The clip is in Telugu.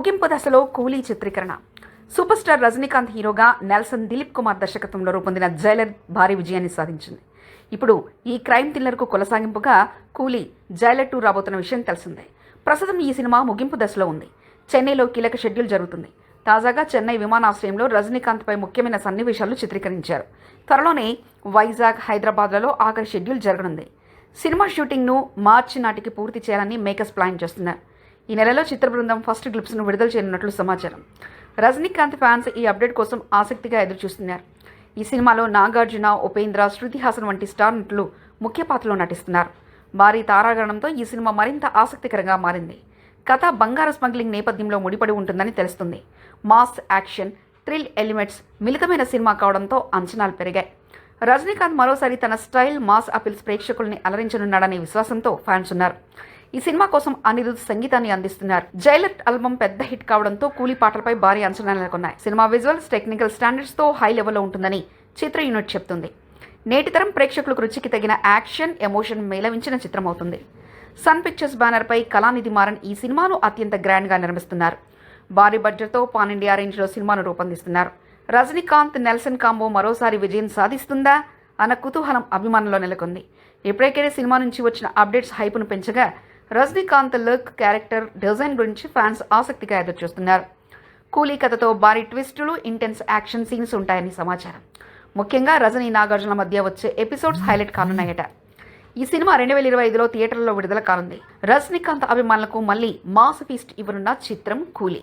ముగింపు దశలో కూలీ చిత్రీకరణ. సూపర్ స్టార్ రజనీకాంత్ హీరోగా నెల్సన్ దిలీప్ కుమార్ దర్శకత్వంలో రూపొందిన జైలర్ భారీ విజయాన్ని సాధించింది. ఇప్పుడు ఈ క్రైమ్ థ్రిల్లర్కు కొనసాగింపుగా కూలీ జైలర్ 2 రాబోతున్న విషయం తెలిసిందే. ప్రస్తుతం ఈ సినిమా ముగింపు దశలో ఉంది. చెన్నైలో కీలక షెడ్యూల్ జరుగుతుంది. తాజాగా చెన్నై విమానాశ్రయంలో రజనీకాంత్పై ముఖ్యమైన సన్నివేశాలు చిత్రీకరించారు. త్వరలోనే వైజాగ్, హైదరాబాద్లలో ఆఖరి షెడ్యూల్ జరగనుంది. సినిమా షూటింగ్ను మార్చి నాటికి పూర్తి చేయాలని మేకర్స్ ప్లాన్ చేస్తున్నారు. ఈ నెలలో చిత్ర బృందం ఫస్ట్ గ్లిప్స్ను విడుదల చేయనున్నట్లు సమాచారం. రజనీకాంత్ ఫ్యాన్స్ ఈ అప్డేట్ కోసం ఆసక్తిగా ఎదురుచూస్తున్నారు. ఈ సినిమాలో నాగార్జున, ఉపేంద్ర, శృతి హాసన్ వంటి స్టార్ నటులు ముఖ్య పాత్రలో నటిస్తున్నారు. భారీ తారాగణంతో ఈ సినిమా మరింత ఆసక్తికరంగా మారింది. కథ బంగారు స్మగ్లింగ్ నేపథ్యంలో ముడిపడి ఉంటుందని తెలుస్తుంది. మాస్, యాక్షన్, థ్రిల్ ఎలిమెంట్స్ మిళితమైన సినిమా కావడంతో అంచనాలు పెరిగాయి. రజనీకాంత్ మరోసారి తన స్టైల్, మాస్ అపీల్స్ ప్రేక్షకుల్ని అలరించనున్నాడనే విశ్వాసంతో ఫ్యాన్స్ ఉన్నారు. ఈ సినిమా కోసం అనిరుద్ సంగీతాన్ని అందిస్తున్నారు. జైలర్ ఆల్బమ్ పెద్ద హిట్ కావడంతో కూలీ పాటలపై భారీ అంచనాలు నెలకొన్నాయి. సినిమా విజువల్స్, టెక్నికల్ స్టాండర్డ్స్తో హై లెవెల్లో ఉంటుందని చిత్ర యూనిట్ చెప్తుంది. నేటితరం ప్రేక్షకులకు రుచికి తగిన యాక్షన్, ఎమోషన్ మేళవించిన చిత్రం అవుతుంది. సన్ పిక్చర్స్ బ్యానర్పై కళానిధి మారన్ ఈ సినిమాను అత్యంత గ్రాండ్గా నిర్మిస్తున్నారు. భారీ బడ్జెట్తో పాన్ ఇండియా రేంజ్లో సినిమాను రూపొందిస్తున్నారు. రజనీకాంత్, నెల్సన్ కాంబో మరోసారి విజయం సాధిస్తుందా అన్న కుతూహలం అభిమానుల్లో నెలకొంది. ఇప్పటికే సినిమా నుంచి వచ్చిన అప్డేట్స్ హైప్ను పెంచగా రజనీకాంత్ లుక్, క్యారెక్టర్ డిజైన్ గురించి ఫ్యాన్స్ ఆసక్తిగా ఎదురుచూస్తున్నారు. కూలీ కథతో భారీ ట్విస్టులు, ఇంటెన్స్ యాక్షన్ సీన్స్ ఉంటాయని సమాచారం. ముఖ్యంగా రజనీ, నాగార్జున మధ్య వచ్చే ఎపిసోడ్స్ హైలైట్ కానున్నాయట. ఈ సినిమా 2025లో థియేటర్లలో విడుదల కానుంది. రజనీకాంత్ అభిమానులకు మళ్ళీ మాస్ ఫీస్ట్ ఇవ్వనున్న చిత్రం కూలీ.